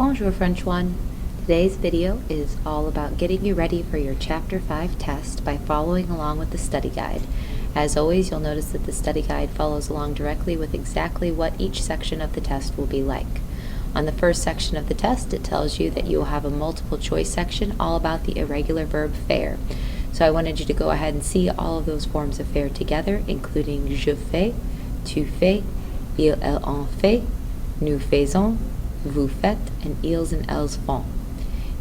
Bonjour French 1. Today's video is all about getting you ready for your Chapter 5 test by following along with the study guide. As always, you'll notice that the study guide follows along directly with exactly what each section of the test will be like. On the first section of the test, it tells you that you will have a multiple choice section all about the irregular verb faire. So I wanted you to go ahead and see all of those forms of faire together, including je fais, tu fais, il, elle, en fait, nous faisons, vous faites, and ils and elles font.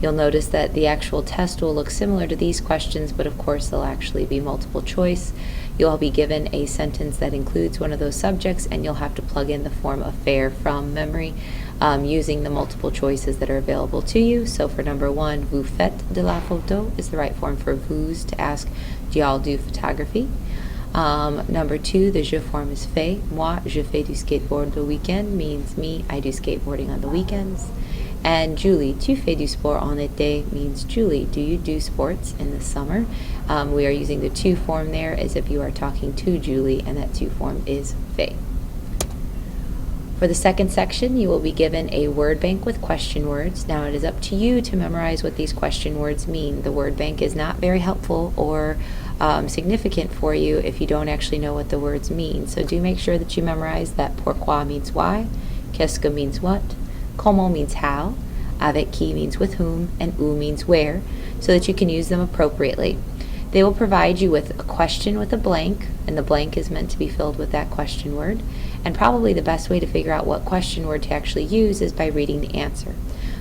You'll notice that the actual test will look similar to these questions, but of course they'll actually be multiple choice. You'll be given a sentence that includes one of those subjects, and you'll have to plug in the form of faire from memory using the multiple choices that are available to you. So for number 1, vous faites de la photo is the right form for vous to ask, do y'all do photography? Number 2, the je form is fait. Moi, je fais du skateboard le week-end means me, I do skateboarding on the weekends. And Julie, tu fais du sport en été means Julie, do you do sports in the summer? We are using the tu form there as if you are talking to Julie, and that tu form is fait. For the second section, you will be given a word bank with question words. Now it is up to you to memorize what these question words mean. The word bank is not very helpful or significant for you if you don't actually know what the words mean. So do make sure that you memorize that pourquoi means why, qu'est-ce que means what, comment means how, avec qui means with whom, and où means where, so that you can use them appropriately. They will provide you with a question with a blank, and the blank is meant to be filled with that question word. And probably the best way to figure out what question word to actually use is by reading the answer.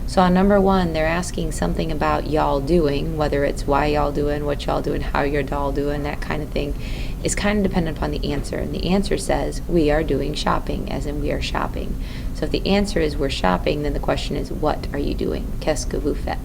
So on number 1, they're asking something about y'all doing, whether it's why y'all doing, what y'all doing, how you're all doing, that kind of thing, is kind of dependent upon the answer. And the answer says, we are doing shopping, as in we are shopping. So if the answer is we're shopping, then the question is, what are you doing? Qu'est-ce que vous faites?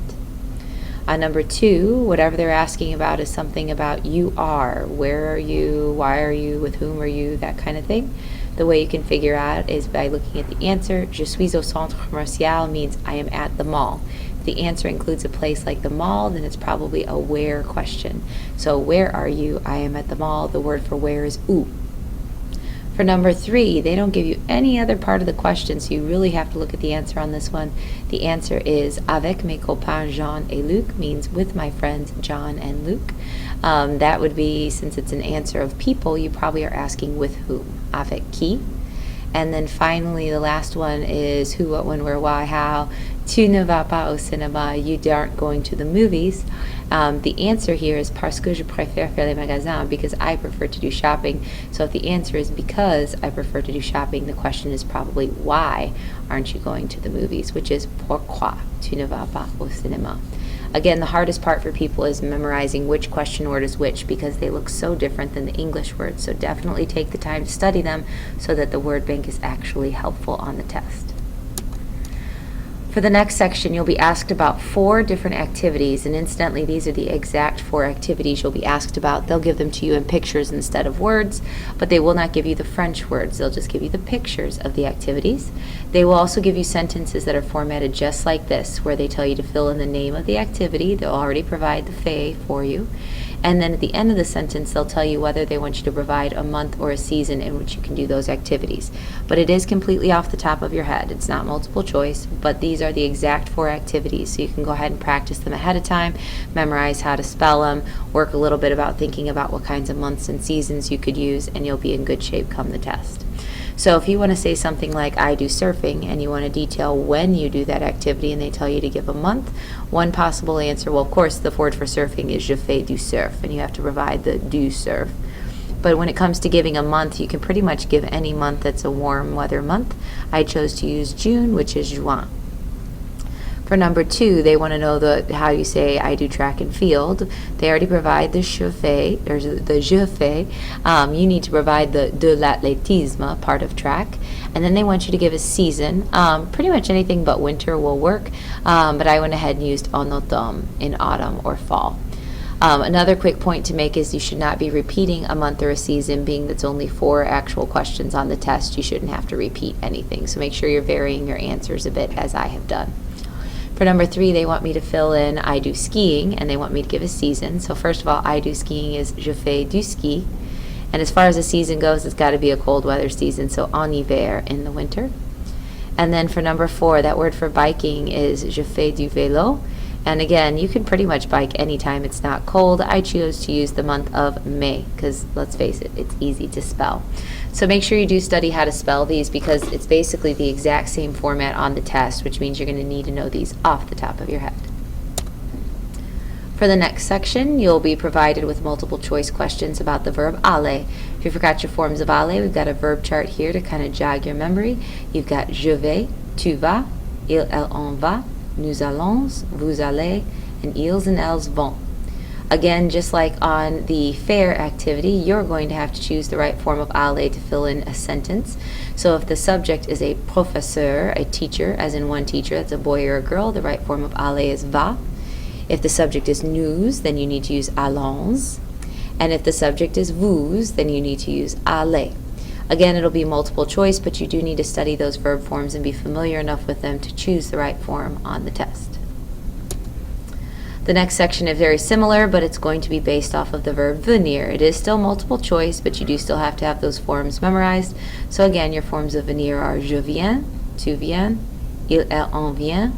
On number 2, whatever they're asking about is something about you are. Where are you? Why are you? With whom are you? That kind of thing. The way you can figure out is by looking at the answer. Je suis au centre commercial means I am at the mall. If the answer includes a place like the mall, then it's probably a where question. So where are you? I am at the mall. The word for where is où. For number 3, they don't give you any other part of the question, so you really have to look at the answer on this one. The answer is avec mes copains Jean et Luc, means with my friends John and Luc. That would be, since it's an answer of people, you probably are asking with whom, avec qui. And then finally, the last one is who, what, when, where, why, how. Tu ne vas pas au cinéma, you aren't going to the movies. The answer here is parce que je préfère faire les magasins, because I prefer to do shopping. So if the answer is because I prefer to do shopping, the question is probably why aren't you going to the movies, which is pourquoi tu ne vas pas au cinéma. Again, the hardest part for people is memorizing which question word is which, because they look so different than the English words. So definitely take the time to study them so that the word bank is actually helpful on the test. For the next section, you'll be asked about 4 different activities, and incidentally, these are the exact 4 activities you'll be asked about. They'll give them to you in pictures instead of words, but they will not give you the French words. They'll just give you the pictures of the activities. They will also give you sentences that are formatted just like this, where they tell you to fill in the name of the activity. They'll already provide the fait for you. And then at the end of the sentence, they'll tell you whether they want you to provide a month or a season in which you can do those activities. But it is completely off the top of your head. It's not multiple choice, but these are the exact 4 activities. So you can go ahead and practice them ahead of time, memorize how to spell them, work a little bit about thinking about what kinds of months and seasons you could use, and you'll be in good shape come the test. So if you want to say something like I do surfing, and you want to detail when you do that activity, and they tell you to give a month, one possible answer, well, of course, the word for surfing is je fais du surf, and you have to provide the du surf. But when it comes to giving a month, you can pretty much give any month that's a warm weather month. I chose to use June, which is juin. For number 2, they want to know how you say I do track and field. They already provide the je fais, or the je fais. You need to provide the de l'athlétisme part of track. And then they want you to give a season. Pretty much anything but winter will work, but I went ahead and used en automne, in autumn or fall. Another quick point to make is you should not be repeating a month or a season, being that's only 4 actual questions on the test. You shouldn't have to repeat anything, so make sure you're varying your answers a bit, as I have done. For number 3, they want me to fill in I do skiing, and they want me to give a season. So first of all, I do skiing is je fais du ski. And as far as the season goes, it's got to be a cold weather season, so en hiver, in the winter. And then for number 4, that word for biking is je fais du vélo. And again, you can pretty much bike anytime it's not cold. I choose to use the month of May because, let's face it, it's easy to spell. So make sure you do study how to spell these because it's basically the exact same format on the test, which means you're going to need to know these off the top of your head. For the next section, you'll be provided with multiple choice questions about the verb aller. If you forgot your forms of aller, we've got a verb chart here to kind of jog your memory. You've got je vais, tu vas, il, elle, on va, nous allons, vous allez, and ils and elles vont. Again, just like on the fair activity, you're going to have to choose the right form of aller to fill in a sentence. So if the subject is a professeur, a teacher, as in one teacher, that's a boy or a girl, the right form of aller is va. If the subject is nous, then you need to use allons. And if the subject is vous, then you need to use allez. Again, it'll be multiple choice, but you do need to study those verb forms and be familiar enough with them to choose the right form on the test. The next section is very similar, but it's going to be based off of the verb venir. It is still multiple choice, but you do still have to have those forms memorized. So again, your forms of venir are je viens, tu viens, il, elle, on vient,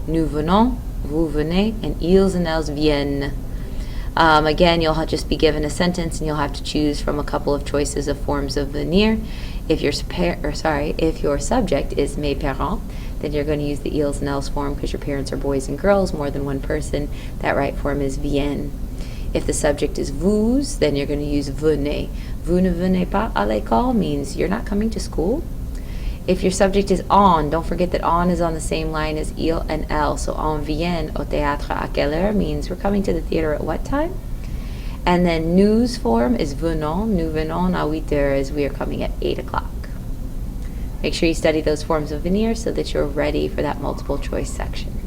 nous venons, vous venez, and ils and elles viennent. Again, you'll just be given a sentence and you'll have to choose from a couple of choices of forms of venir. If your subject is mes parents, then you're going to use the ils and elles form because your parents are boys and girls, more than one person. That right form is viennent. If the subject is vous, then you're going to use venez. Vous ne venez pas à l'école means you're not coming to school. If your subject is on, don't forget that on is on the same line as il and elle. So on vient au théâtre à quelle heure means we're coming to the theater at what time? And then nous form is venons. Nous venons à 8 heures. We are coming at 8 o'clock. Make sure you study those forms of venir so that you're ready for that multiple choice section.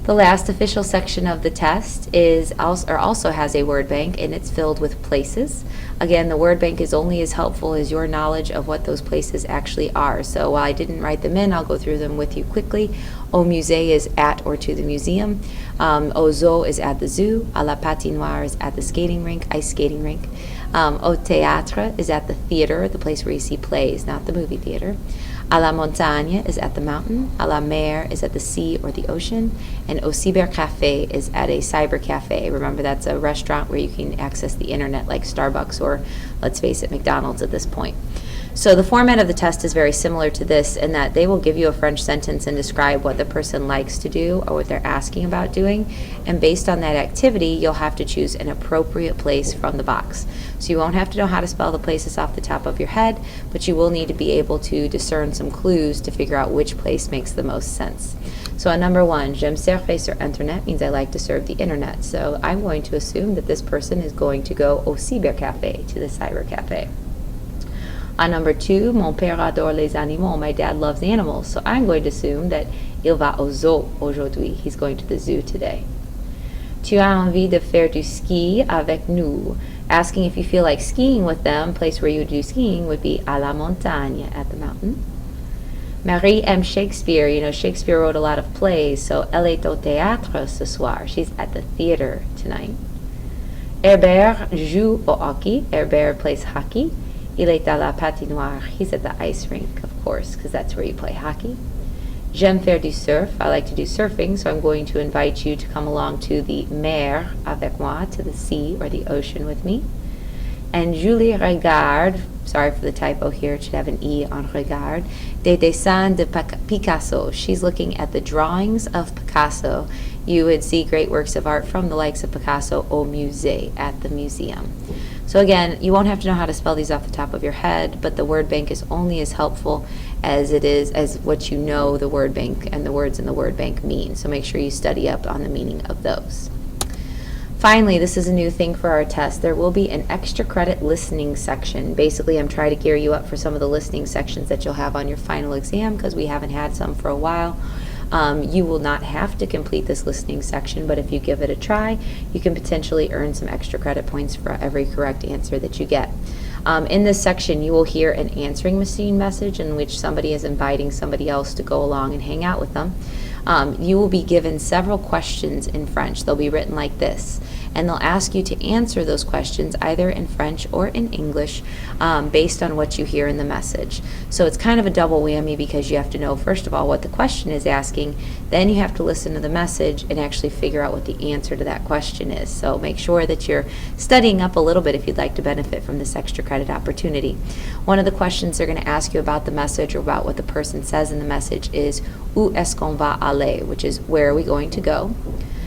The last official section of the test also has a word bank, and it's filled with places. Again, the word bank is only as helpful as your knowledge of what those places actually are. So while I didn't write them in, I'll go through them with you quickly. Au musée is at or to the museum. Au zoo is at the zoo. À la patinoire is at the skating rink, ice skating rink. Au théâtre is at the theater, the place where you see plays, not the movie theater. À la montagne is at the mountain. À la mer is at the sea or the ocean. And au cybercafé is at a cyber cafe. Remember, that's a restaurant where you can access the internet like Starbucks or, let's face it, McDonald's at this point. So the format of the test is very similar to this in that they will give you a French sentence and describe what the person likes to do or what they're asking about doing. And based on that activity, you'll have to choose an appropriate place from the box. So you won't have to know how to spell the places off the top of your head, but you will need to be able to discern some clues to figure out which place makes the most sense. So on number 1, j'aime surfer sur Internet means I like to surf the internet. So I'm going to assume that this person is going to go au cybercafé, to the cyber cafe. On number 2, mon père adore les animaux. My dad loves animals. So I'm going to assume that il va au zoo aujourd'hui. He's going to the zoo today. Tu as envie de faire du ski avec nous. Asking if you feel like skiing with them, place where you would do skiing would be à la montagne, at the mountain. Marie aime Shakespeare. You know, Shakespeare wrote a lot of plays, so elle est au théâtre ce soir. She's at the theater tonight. Herbert joue au hockey. Herbert plays hockey. Il est à la patinoire. He's at the ice rink, of course, because that's where you play hockey. J'aime faire du surf. I like to do surfing, so I'm going to invite you to come along to the mer avec moi, to the sea or the ocean with me. And Julie regarde, sorry for the typo here, it should have an E on regarde, des dessins de Picasso. She's looking at the drawings of Picasso. You would see great works of art from the likes of Picasso au musée, at the museum. So again, you won't have to know how to spell these off the top of your head, but the word bank is only as helpful as it is as what you know the word bank and the words in the word bank mean. So make sure you study up on the meaning of those. Finally, this is a new thing for our test. There will be an extra credit listening section. Basically, I'm trying to gear you up for some of the listening sections that you'll have on your final exam because we haven't had some for a while. You will not have to complete this listening section, but if you give it a try, you can potentially earn some extra credit points for every correct answer that you get. In this section, you will hear an answering machine message in which somebody is inviting somebody else to go along and hang out with them. You will be given several questions in French. They'll be written like this, and they'll ask you to answer those questions either in French or in English based on what you hear in the message. So it's kind of a double whammy because you have to know, first of all, what the question is asking, then you have to listen to the message and actually figure out what the answer to that question is. So make sure that you're studying up a little bit if you'd like to benefit from this extra credit opportunity. One of the questions they're going to ask you about the message or about what the person says in the message is où est-ce qu'on va aller, which is where are we going to go.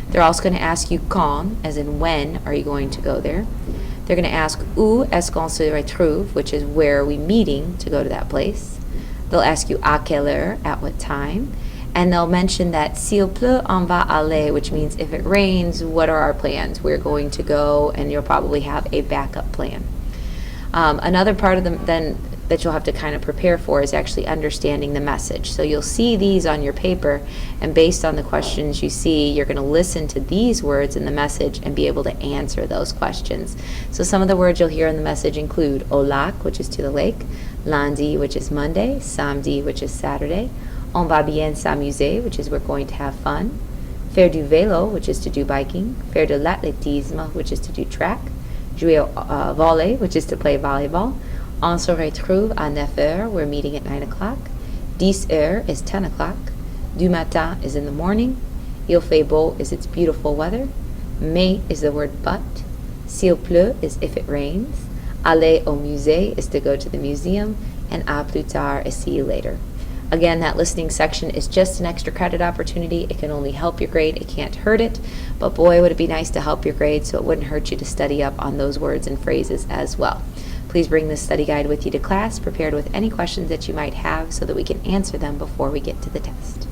They're also going to ask you quand, as in when are you going to go there. They're going to ask où est-ce qu'on se retrouve, which is where are we meeting to go to that place. They'll ask you à quelle heure, at what time. And they'll mention that s'il pleut, on va aller, which means if it rains, what are our plans? We're going to go, and you'll probably have a backup plan. Another part of them then that you'll have to kind of prepare for is actually understanding the message. So you'll see these on your paper, and based on the questions you see, you're going to listen to these words in the message and be able to answer those questions. So some of the words you'll hear in the message include au lac, which is to the lake, lundi, which is Monday, samedi, which is Saturday, on va bien s'amuser, which is we're going to have fun, faire du vélo, which is to do biking, faire de l'athlétisme, which is to do track, jouer au volley, which is to play volleyball. On se retrouve à 9 heures, we're meeting at 9 o'clock. 10 heures is 10 o'clock. Du matin is in the morning. Il fait beau is it's beautiful weather. Mais is the word but. S'il pleut is if it rains. Aller au musée is to go to the museum. And à plus tard is see you later. Again, that listening section is just an extra credit opportunity. It can only help your grade. It can't hurt it. But boy, would it be nice to help your grade, so it wouldn't hurt you to study up on those words and phrases as well. Please bring this study guide with you to class, prepared with any questions that you might have so that we can answer them before we get to the test.